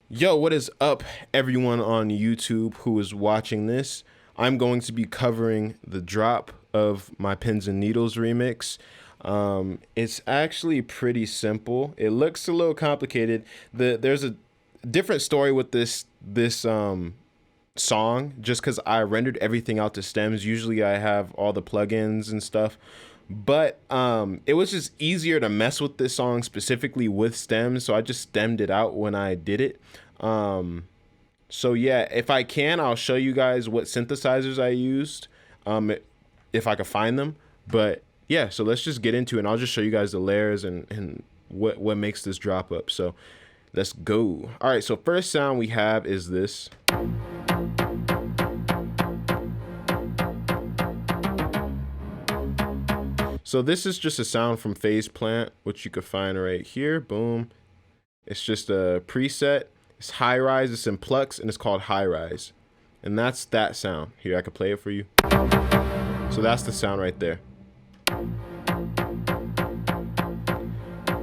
Yo, what is up, everyone on YouTube who is watching this? I'm going to be covering the drop of my Pins and Needles remix. It's actually pretty simple. It looks a little complicated. There's a different story with this song, just because I rendered everything out to stems. Usually I have all the plugins and stuff, but it was just easier to mess with this song specifically with stems, so I just stemmed it out when I did it. So yeah, if I can, I'll show you guys what synthesizers I used, if I could find them. But yeah, so let's just get into it, and I'll just show you guys the layers and what makes this drop up. So let's go. All right, so first sound we have is this. So this is just a sound from Phase Plant, which you can find right here. Boom. It's just a preset. It's high rise, it's in Plux, and it's called high rise. And that's that sound. Here, I can play it for you. So that's the sound right there.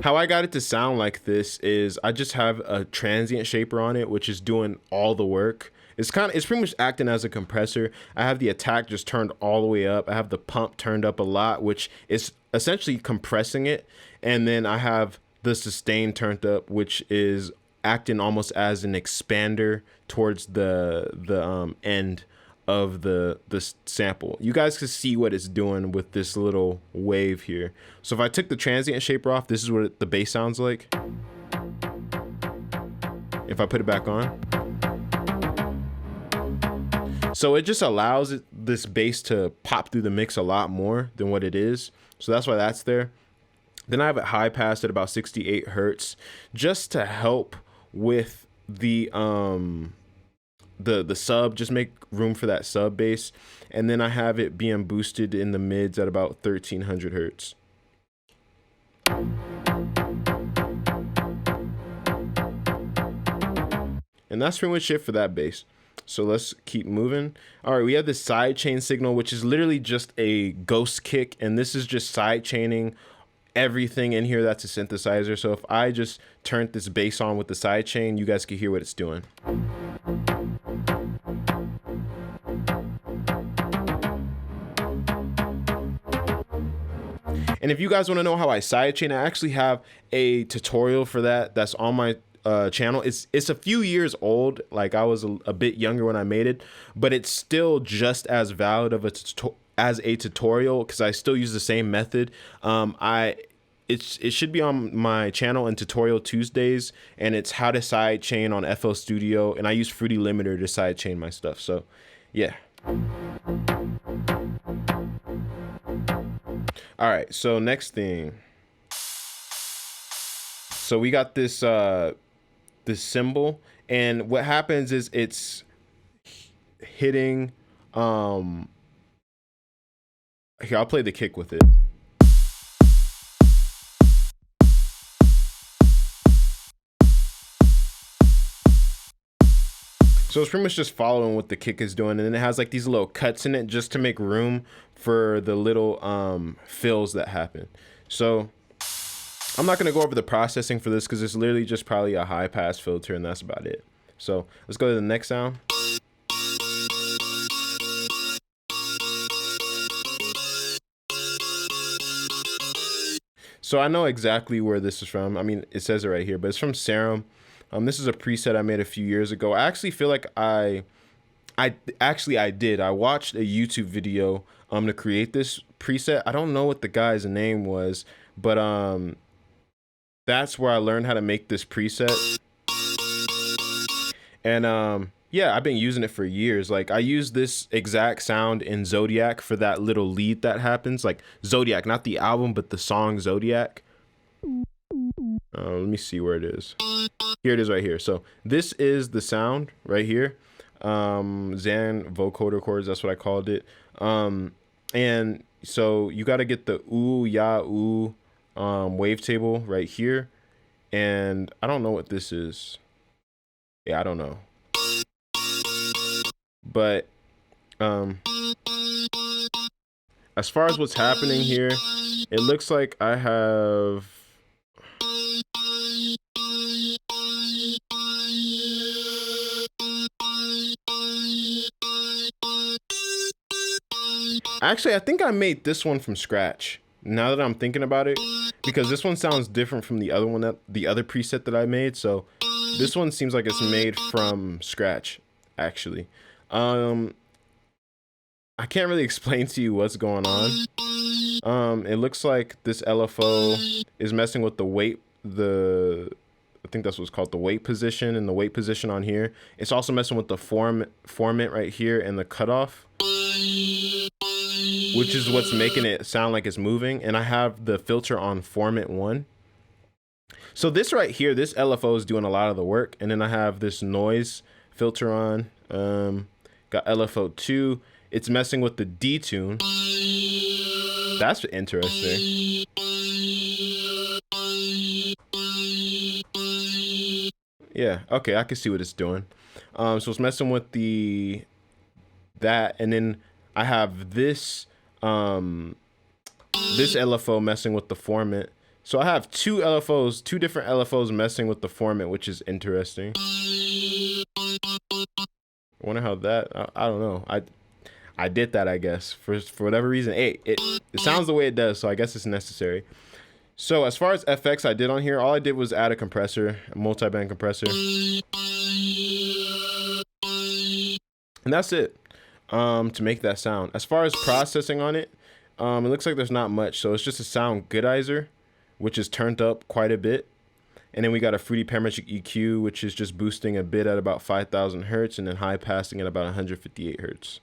How I got it to sound like this is I just have a transient shaper on it, which is doing all the work. It's pretty much acting as a compressor. I have the attack just turned all the way up. I have the pump turned up a lot, which is essentially compressing it. And then I have the sustain turned up, which is acting almost as an expander towards the end of the sample. You guys can see what it's doing with this little wave here. So if I took the transient shaper off, this is what the bass sounds like. If I put it back on. So it just allows this bass to pop through the mix a lot more than what it is. So that's why that's there. Then I have it high passed at about 68 hertz just to help with the sub, just make room for that sub bass. And then I have it being boosted in the mids at about 1300 hertz. And that's pretty much it for that bass. So let's keep moving. All right, we have the sidechain signal, which is literally just a ghost kick, and this is just sidechaining everything in here that's a synthesizer. So if I just turned this bass on with the sidechain, you guys can hear what it's doing. And if you guys want to know how I sidechain, I actually have a tutorial for that that's on my channel. It's a few years old, like I was a bit younger when I made it, but it's still just as valid of a tutorial because I still use the same method. It should be on my channel in Tutorial Tuesdays, and it's how to sidechain on FL Studio, and I use Fruity Limiter to sidechain my stuff. So yeah. All right, so next thing. So we got this this cymbal, and what happens is it's hitting here, I'll play the kick with it. So it's pretty much just following what the kick is doing, and then it has like these little cuts in it just to make room for the little fills that happen. So I'm not gonna go over the processing for this because it's literally just probably a high pass filter, and that's about it. So let's go to the next sound. So I know exactly where this is from. I mean, it says it right here, but it's from Serum. This is a preset I made a few years ago. I actually feel like I did. I watched a YouTube video to create this preset. I don't know what the guy's name was, but that's where I learned how to make this preset. And yeah, I've been using it for years. Like I use this exact sound in Zodiac for that little lead that happens. Like Zodiac, not the album, but the song Zodiac. Let me see where it is. Here it is right here. So this is the sound right here. Xan vocoder chords, that's what I called it. And so you got to get the ooh, ya, ooh wavetable right here. And I don't know what this is. Yeah, I don't know. But as far as what's happening here, it looks like I have Actually, I think I made this one from scratch. Now that I'm thinking about it, because this one sounds different from the other one, that the other preset that I made. So this one seems like it's made from scratch, actually. I can't really explain to you what's going on. It looks like this LFO is messing with the weight, I think that's what's called the weight position, and the weight position on here. It's also messing with the formant right here and the cutoff, which is what's making it sound like it's moving. And I have the filter on formant 1. So this right here, this LFO is doing a lot of the work. And then I have this noise filter on, got LFO 2. It's messing with the detune. That's interesting. Yeah, okay, I can see what it's doing. So it's messing with that, and then I have this this LFO messing with the formant. So I have two different LFOs messing with the formant, which is interesting. I wonder how that, I don't know. I did that, I guess, for whatever reason. Hey, it sounds the way it does, so I guess it's necessary. So as far as FX I did on here, all I did was add a compressor, a multi-band compressor. And that's it, to make that sound. As far as processing on it, it looks like there's not much. So it's just a sound goodizer, which is turned up quite a bit. And then we got a fruity parametric EQ, which is just boosting a bit at about 5,000 hertz and then high passing at about 158 hertz.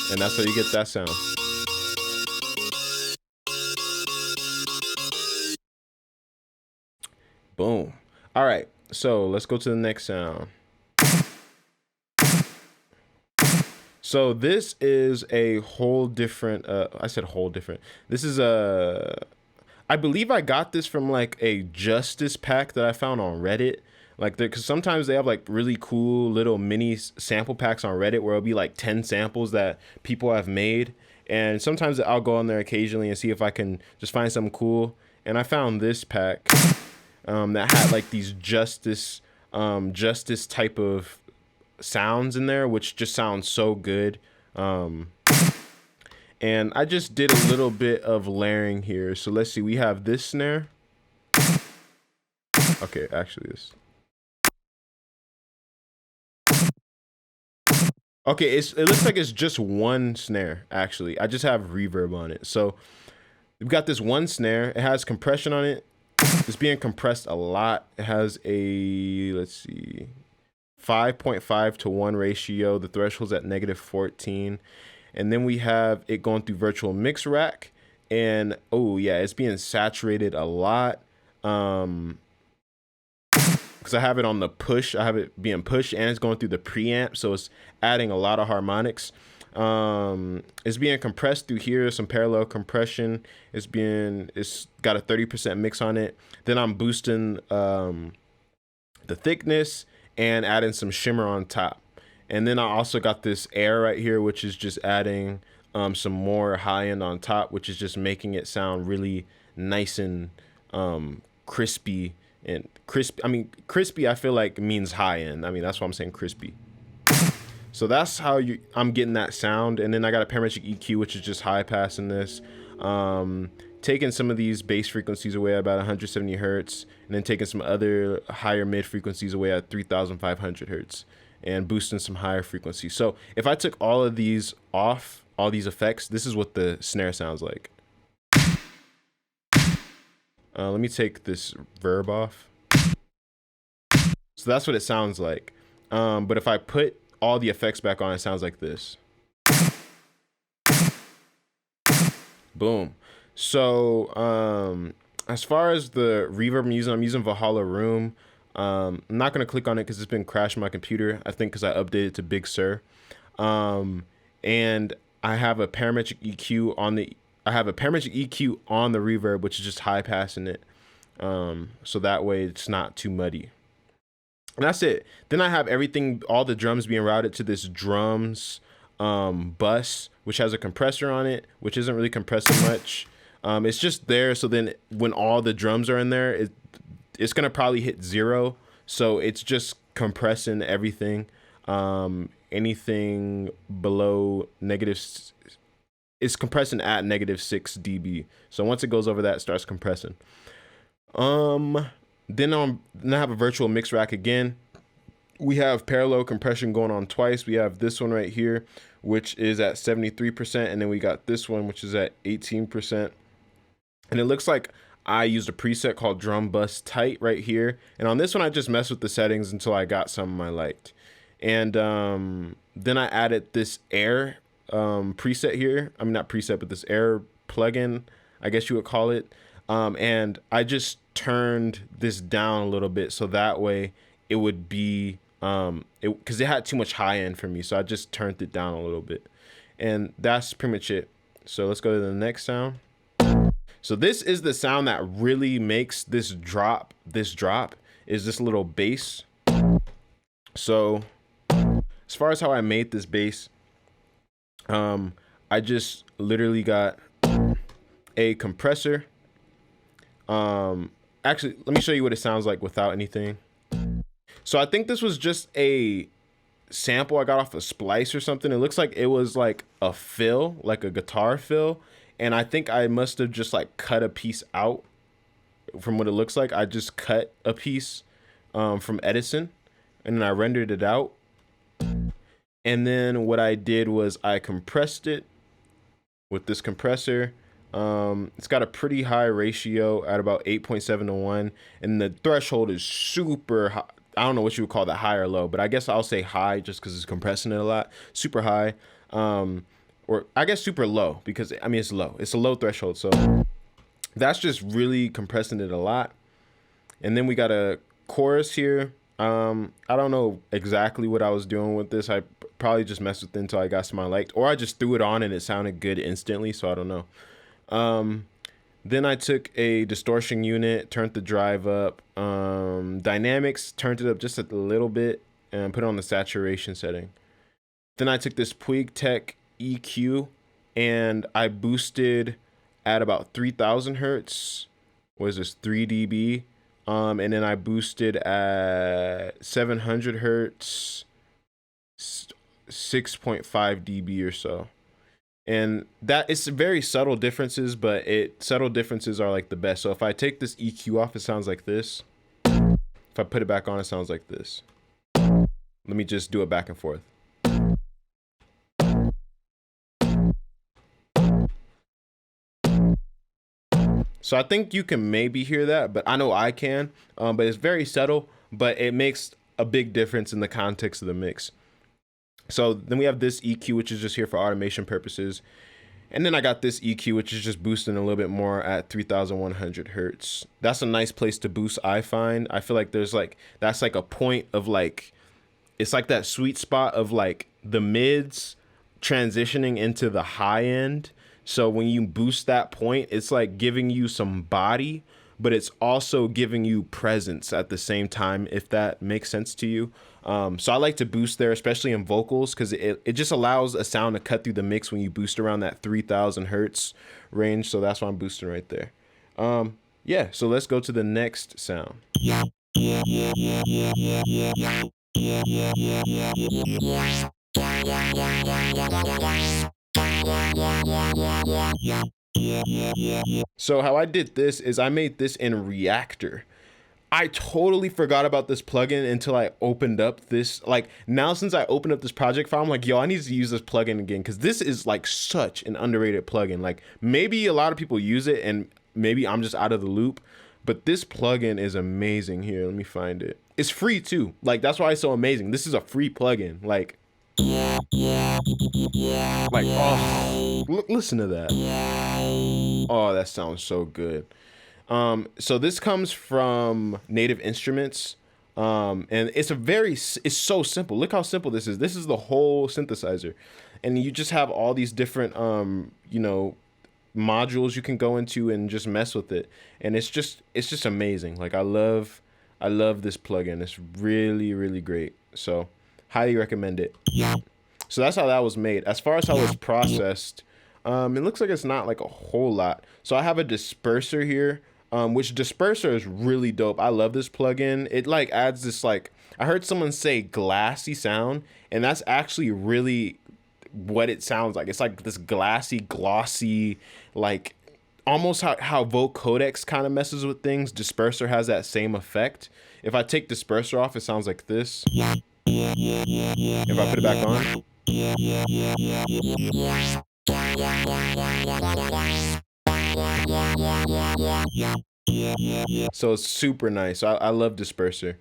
And that's how you get that sound. Boom. All right, so let's go to the next sound. So this is a whole different, I said whole different. This is I believe I got this from like a Justice pack that I found on Reddit. Like, because sometimes they have like really cool little mini sample packs on Reddit where it'll be like 10 samples that people have made. And sometimes I'll go on there occasionally and see if I can just find something cool. And I found this pack that had like these Justice type of sounds in there, which just sounds so good. And I just did a little bit of layering here. So let's see, we have this snare. Okay, actually this. Okay, it looks like it's just one snare, actually. I just have reverb on it. So we've got this one snare. It has compression on it. It's being compressed a lot. It has a, let's see, 5.5 to 1 ratio. The threshold's at -14. And then we have it going through virtual mix rack. And, oh yeah, it's being saturated a lot. Because I have it on the push. I have it being pushed and it's going through the preamp. So it's adding a lot of harmonics. It's being compressed through here, some parallel compression. It's got a 30% mix on it. Then I'm boosting the thickness and adding some shimmer on top. And then I also got this air right here, which is just adding some more high end on top, which is just making it sound really nice and crispy. And crispy, I mean, crispy I feel like means high end. I mean, that's why I'm saying crispy. So that's how I'm getting that sound. And then I got a parametric EQ, which is just high passing this. Taking some of these bass frequencies away at about 170 hertz. And then taking some other higher mid frequencies away at 3,500 hertz. And boosting some higher frequencies. So if I took all of these off, all these effects, this is what the snare sounds like. Let me take this verb off. So that's what it sounds like. But if I put all the effects back on, it sounds like this. Boom. So as far as the reverb I'm using Valhalla Room. I'm not going to click on it because it's been crashing my computer. I think because I updated to Big Sur. And I have a parametric EQ on the reverb, which is just high passing it. So that way it's not too muddy. And that's it. Then I have everything, all the drums being routed to this drums bus, which has a compressor on it, which isn't really compressing much. It's just there. So then when all the drums are in there, it's gonna probably hit 0. So it's just compressing everything. Anything below it's compressing at -6 dB. So once it goes over that, it starts compressing. Then I have a virtual mix rack again. We have parallel compression going on twice. We have this one right here, which is at 73%, and then we got this one, which is at 18%. And it looks like I used a preset called Drum Bus Tight right here. And on this one, I just messed with the settings until I got something I liked. And then I added this air preset here. I mean, not preset, but this air plugin, I guess you would call it. And I just turned this down a little bit so that way it would be, because it had too much high end for me. So I just turned it down a little bit. And that's pretty much it. So let's go to the next sound. So this is the sound that really makes this drop. This drop is this little bass. So as far as how I made this bass, I just literally got a compressor. Actually, let me show you what it sounds like without anything. So I think this was just a sample I got off a splice or something. It looks like it was like a fill, like a guitar fill. And I think I must have just like cut a piece out from what it looks like. I just cut a piece from Edison and then I rendered it out. And then what I did was I compressed it with this compressor. It's got a pretty high ratio at about 8.7 to 1. And the threshold is super high. I don't know what you would call that, high or low, but I guess I'll say high just because it's compressing it a lot. Super high. Or I guess super low because, I mean, it's low. It's a low threshold. So that's just really compressing it a lot. And then we got a chorus here. I don't know exactly what I was doing with this. I probably just messed with it until I got some I liked. Or I just threw it on and it sounded good instantly. So I don't know. Then I took a distortion unit, turned the drive up. Dynamics, turned it up just a little bit and put it on the saturation setting. Then I took this Puig Tech EQ and I boosted at about 3000 hertz. What is this, 3 dB? And then I boosted at 700 hertz, 6.5 dB or so. And that it's very subtle differences, but subtle differences are like the best. So if I take this EQ off, it sounds like this. If I put it back on, it sounds like this. Let me just do it back and forth. So I think you can maybe hear that, but I know I can. But it's very subtle, but it makes a big difference in the context of the mix. So then we have this EQ, which is just here for automation purposes. And then I got this EQ, which is just boosting a little bit more at 3100 hertz. That's a nice place to boost, I find. I feel like that's like a point of like, it's like that sweet spot of like the mids transitioning into the high end. So when you boost that point, it's like giving you some body, but it's also giving you presence at the same time, if that makes sense to you. So I like to boost there, especially in vocals, because it just allows a sound to cut through the mix when you boost around that 3000 hertz range. So that's why I'm boosting right there. Yeah, so let's go to the next sound. So how I did this is I made this in Reactor. I totally forgot about this plugin until I opened up this. Like now, since I opened up this project file, I'm like, yo, I need to use this plugin again because this is like such an underrated plugin. Like maybe a lot of people use it and maybe I'm just out of the loop, but this plugin is amazing. Here, let me find it. It's free too. Like that's why it's so amazing. This is a free plugin. Like, oh, listen to that. Oh, that sounds so good. So this comes from Native Instruments. And it's so simple. Look how simple this is. This is the whole synthesizer. And you just have all these different, modules you can go into and just mess with it. And it's just amazing. Like I love this plugin. It's really, really great. So highly recommend it. So that's how that was made. As far as how it's processed, it looks like it's not like a whole lot. So I have a disperser here. which disperser is really dope. I love this plugin. It like adds this like, I heard someone say glassy sound, and that's actually really what it sounds like. It's like this glassy, glossy, like almost how vocodex kind of messes with things. Disperser has that same effect. If I take disperser off, it sounds like this. If I put it back on, so it's super nice. I love disperser.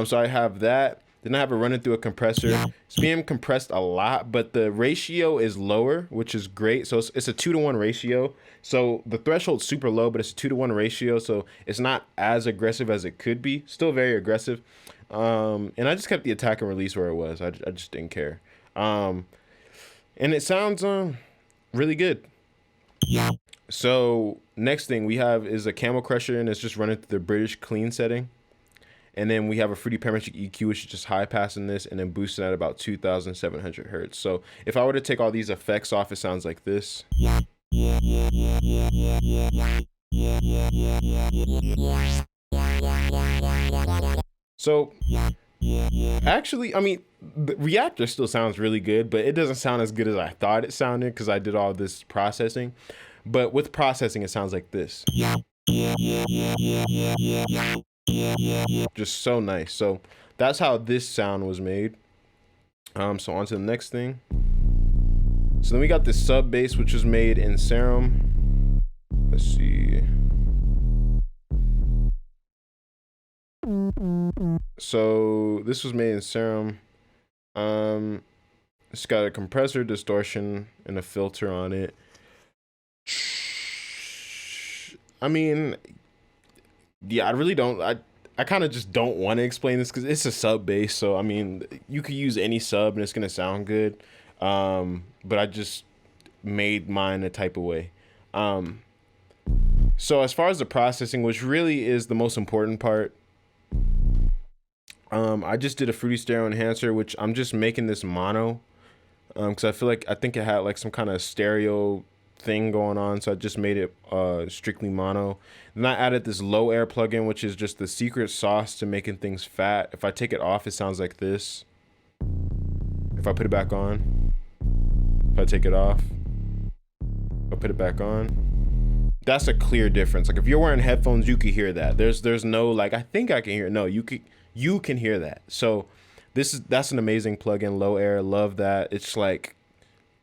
So I have that. Then I have it running through a compressor. It's being compressed a lot, but the ratio is lower, which is great. So it's a 2-to-1 ratio. So the threshold's super low, but it's a 2-to-1 ratio. So it's not as aggressive as it could be. Still very aggressive. And I just kept the attack and release where it was. I just didn't care. And it sounds really good. So next thing we have is a Camel Crusher, and it's just running through the British clean setting. And then we have a Fruity Parametric EQ, which is just high passing this and then boosting at about 2,700 hertz. So if I were to take all these effects off, it sounds like this. So actually, I mean, the Reactor still sounds really good, but it doesn't sound as good as I thought it sounded because I did all this processing. But with processing, it sounds like this. Just so nice. So that's how this sound was made. So on to the next thing. So then we got this sub bass, which was made in Serum. Let's see. So this was made in Serum. It's got a compressor, distortion, and a filter on it. I mean, yeah, I really don't. I kind of just don't want to explain this because it's a sub bass. So I mean, you could use any sub and it's gonna sound good. But I just made mine a type of way. So as far as the processing, which really is the most important part, I just did a Fruity Stereo Enhancer, which I'm just making this mono, because I think it had like some kind of stereo thing going on, so I just made it strictly mono. Then I added this low air plugin, which is just the secret sauce to making things fat. If I take it off, it sounds like this. If I put it back on, if I take it off, if I put it back on, that's a clear difference. Like if you're wearing headphones, you can hear that. There's no like, I think I can hear it. No, you can hear that. So that's an amazing plugin, low air. Love that. It's like,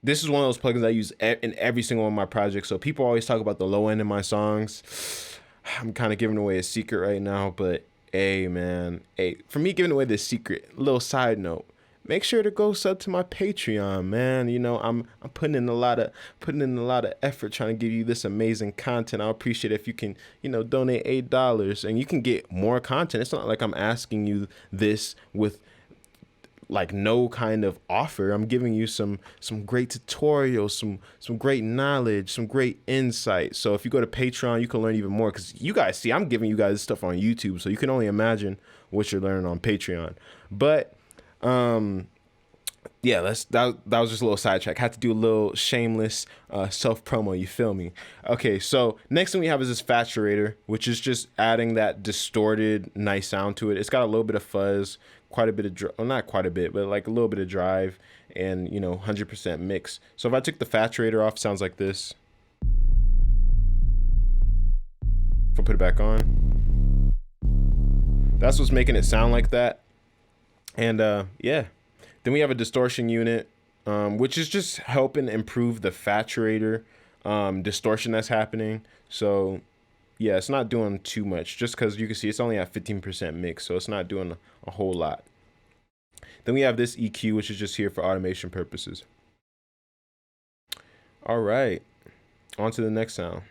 this is one of those plugins I use in every single one of my projects. So people always talk about the low end in my songs. I'm kind of giving away a secret right now, but hey man, for me giving away this secret, little side note, make sure to go sub to my Patreon, man. You know, I'm putting in a lot of effort trying to give you this amazing content. I'll appreciate it if you can, donate $8 and you can get more content. It's not like I'm asking you this with like no kind of offer. I'm giving you some great tutorials, some great knowledge, some great insight. So if you go to Patreon, you can learn even more, because you guys see I'm giving you guys stuff on YouTube, so you can only imagine what you're learning on Patreon. But yeah, that was just a little sidetrack. Had to do a little shameless self promo. You feel me? Okay, so next thing we have is this Faturator, which is just adding that distorted, nice sound to it. It's got a little bit of fuzz, quite a bit of well, not quite a bit, but like a little bit of drive, and 100% mix. So if I took the Faturator off, it sounds like this. If I put it back on, that's what's making it sound like that. And yeah. Then we have a distortion unit, which is just helping improve the Faturator distortion that's happening. So yeah, it's not doing too much, just because you can see it's only at 15% mix, so it's not doing a whole lot. Then we have this EQ, which is just here for automation purposes. All right, on to the next sound.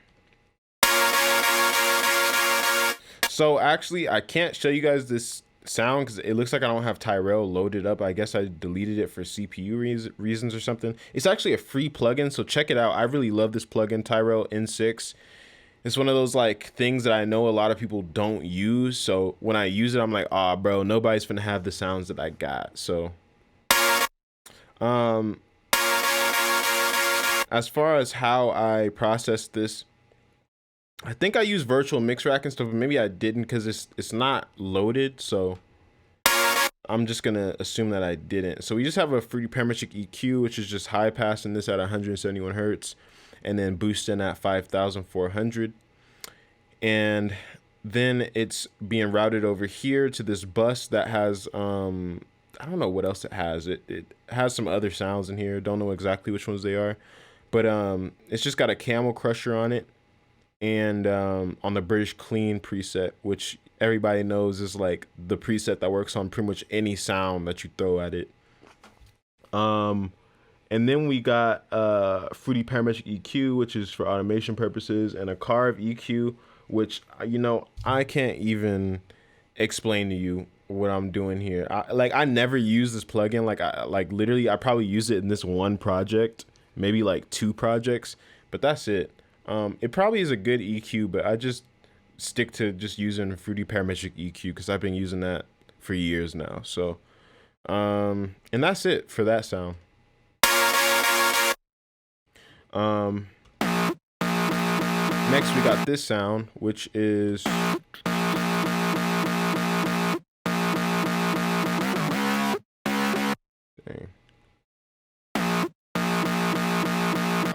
So actually, I can't show you guys this sound because it looks like I don't have Tyrell loaded up. I guess I deleted it for CPU reasons or something. It's actually a free plugin, so check it out. I really love this plugin, Tyrell N6. It's one of those like things that I know a lot of people don't use, so when I use it, I'm like, ah, bro, nobody's gonna have the sounds that I got. So as far as how I process this, I think I use virtual mix rack and stuff, but maybe I didn't because it's not loaded. So I'm just gonna assume that I didn't. So we just have a Fruity Parametric EQ, which is just high passing this at 171 hertz, and then boosting at 5,400, and then it's being routed over here to this bus that has I don't know what else it has. It has some other sounds in here. Don't know exactly which ones they are, but it's just got a Camel Crusher on it, and on the British Clean preset, which everybody knows is like the preset that works on pretty much any sound that you throw at it. And then we got Fruity Parametric EQ, which is for automation purposes, and a Carve EQ, which, you know, I can't even explain to you what I'm doing here. I never use this plugin. Like literally I probably use it in this one project, maybe like 2 projects, but that's it. It probably is a good EQ, but I just stick to just using Fruity Parametric EQ because I've been using that for years now. So and that's it for that sound. Next we got this sound, which is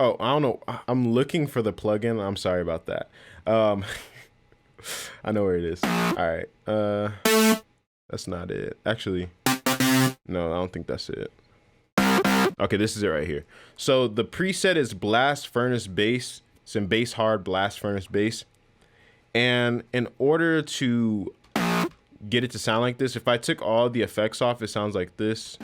oh, I don't know. I'm looking for the plugin. I'm sorry about that. I know where it is. All right. That's not it. Actually, no, I don't think that's it. Okay, this is it right here. So the preset is Blast Furnace Bass. It's in Bass Hard Blast Furnace Bass. And in order to get it to sound like this, if I took all the effects off, it sounds like this.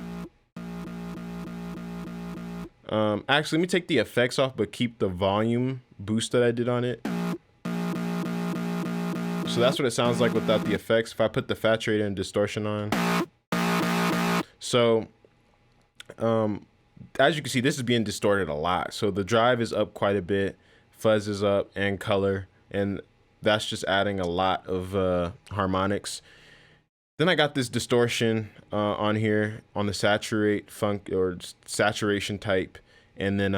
Actually, let me take the effects off, but keep the volume boost that I did on it. So that's what it sounds like without the effects. If I put the saturator and distortion on. So, as you can see, this is being distorted a lot. So the drive is up quite a bit, fuzz is up, and color, and that's just adding a lot of harmonics. Then I got this distortion on here on the saturate funk or saturation type, and then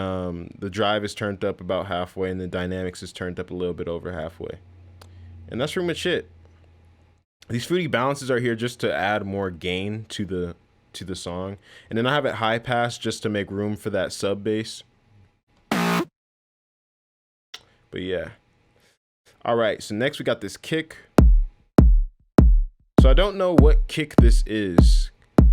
the drive is turned up about halfway, and the dynamics is turned up a little bit over halfway, and that's pretty much it. These fruity balances are here just to add more gain to the song, and then I have it high pass just to make room for that sub bass. But yeah, all right. So next we got this kick. So I don't know what kick this is,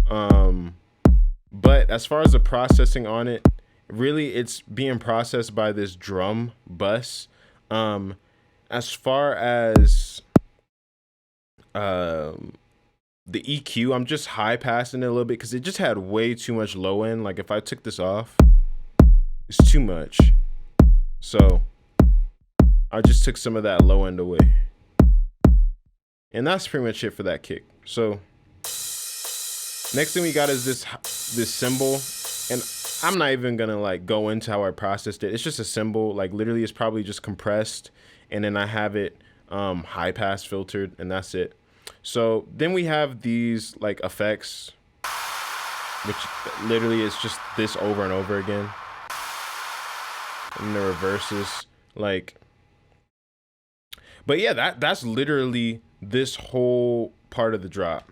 but as far as the processing on it, really it's being processed by this drum bus. As far as the EQ, I'm just high passing it a little bit because it just had way too much low end. Like if I took this off, it's too much. So I just took some of that low end away. And that's pretty much it for that kick. So next thing we got is this cymbal, and I'm not even gonna like go into how I processed it. It's just a cymbal. Like literally it's probably just compressed, and then I have it high pass filtered, and that's it. So then we have these like effects, which literally is just this over and over again, and the reverses, like. But yeah, that's literally this whole part of the drop.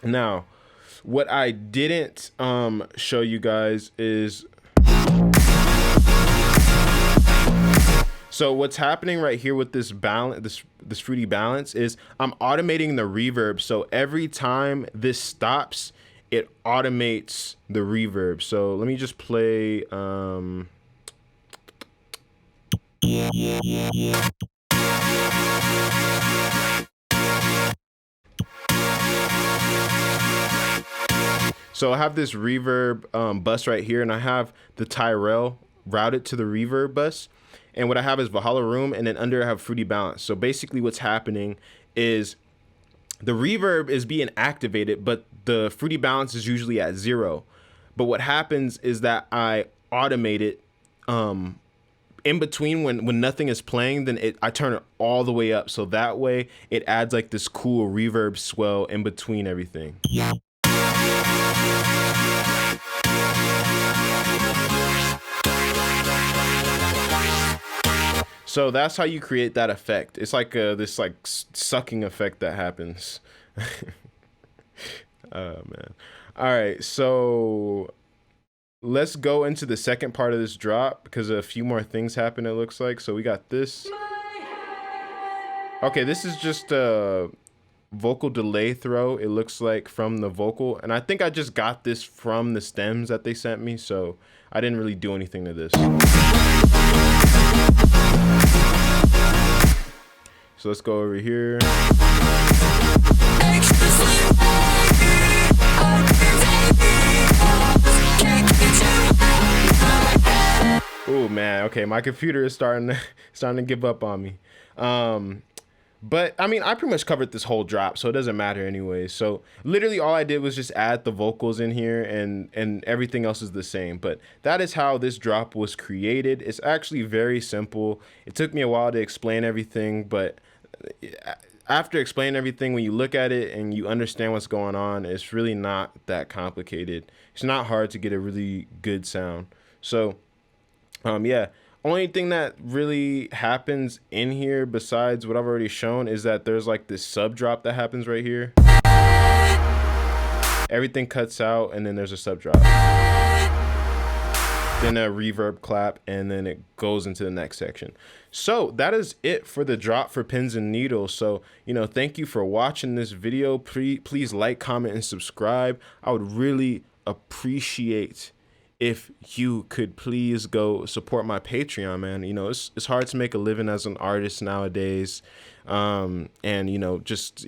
Now, what I didn't show you guys is, so what's happening right here with this balance, this fruity balance, is I'm automating the reverb. So every time this stops, it automates the reverb. So let me just play. So I have this reverb bus right here, and I have the Tyrell routed to the reverb bus. And what I have is Valhalla Room, and then under I have Fruity Balance. So basically what's happening is the reverb is being activated, but the Fruity Balance is usually at 0. But what happens is that I automate it in between when nothing is playing, then I turn it all the way up. So that way it adds like this cool reverb swell in between everything. So that's how you create that effect. It's like this like sucking effect that happens. Oh man. All right, so let's go into the second part of this drop because a few more things happen, it looks like. So we got this. Okay, this is just a vocal delay throw, it looks like, from the vocal. And I think I just got this from the stems that they sent me, so I didn't really do anything to this. So let's go over here. Oh man, okay, my computer is starting to give up on me. But I mean, I pretty much covered this whole drop, so it doesn't matter anyway. So literally all I did was just add the vocals in here, and everything else is the same. But that is how this drop was created. It's actually very simple. It took me a while to explain everything, but after explaining everything, when you look at it and you understand what's going on, it's really not that complicated. It's not hard to get a really good sound. So yeah, only thing that really happens in here besides what I've already shown is that there's like this sub drop that happens right here. Everything cuts out and then there's a sub drop, then a reverb clap, and then it goes into the next section. So that is it for the drop for pins and needles. So, you know, thank you for watching this video. Please like, comment, and subscribe. I would really appreciate if you could please go support my Patreon, man. You know, it's hard to make a living as an artist nowadays. And, you know, just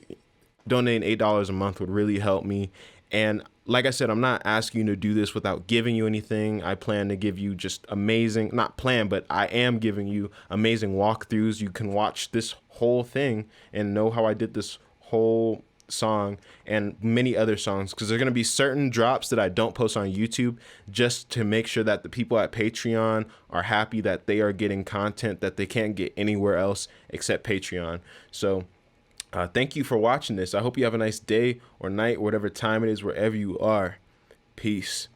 donating $8 a month would really help me. And like I said, I'm not asking you to do this without giving you anything. I plan to give you just amazing, not plan, but I am giving you amazing walkthroughs. You can watch this whole thing and know how I did this whole song and many other songs, because there are going to be certain drops that I don't post on YouTube just to make sure that the people at Patreon are happy that they are getting content that they can't get anywhere else except Patreon. So thank you for watching this. I hope you have a nice day or night, whatever time it is, wherever you are. Peace.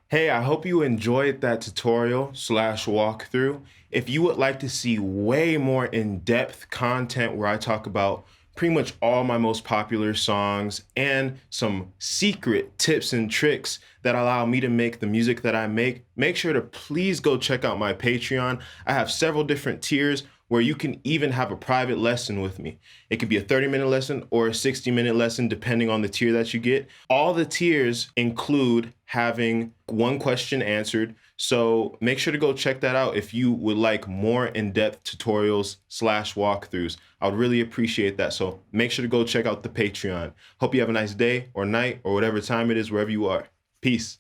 Hey, I hope you enjoyed that tutorial / walkthrough. If you would like to see way more in-depth content where I talk about pretty much all my most popular songs and some secret tips and tricks that allow me to make the music that I make sure to please go check out my Patreon. I have several different tiers where you can even have a private lesson with me. It could be a 30-minute lesson or a 60-minute lesson, depending on the tier that you get. All the tiers include having one question answered. So make sure to go check that out if you would like more in-depth tutorials / walkthroughs. I would really appreciate that. So make sure to go check out the Patreon. Hope you have a nice day or night or whatever time it is, wherever you are. Peace.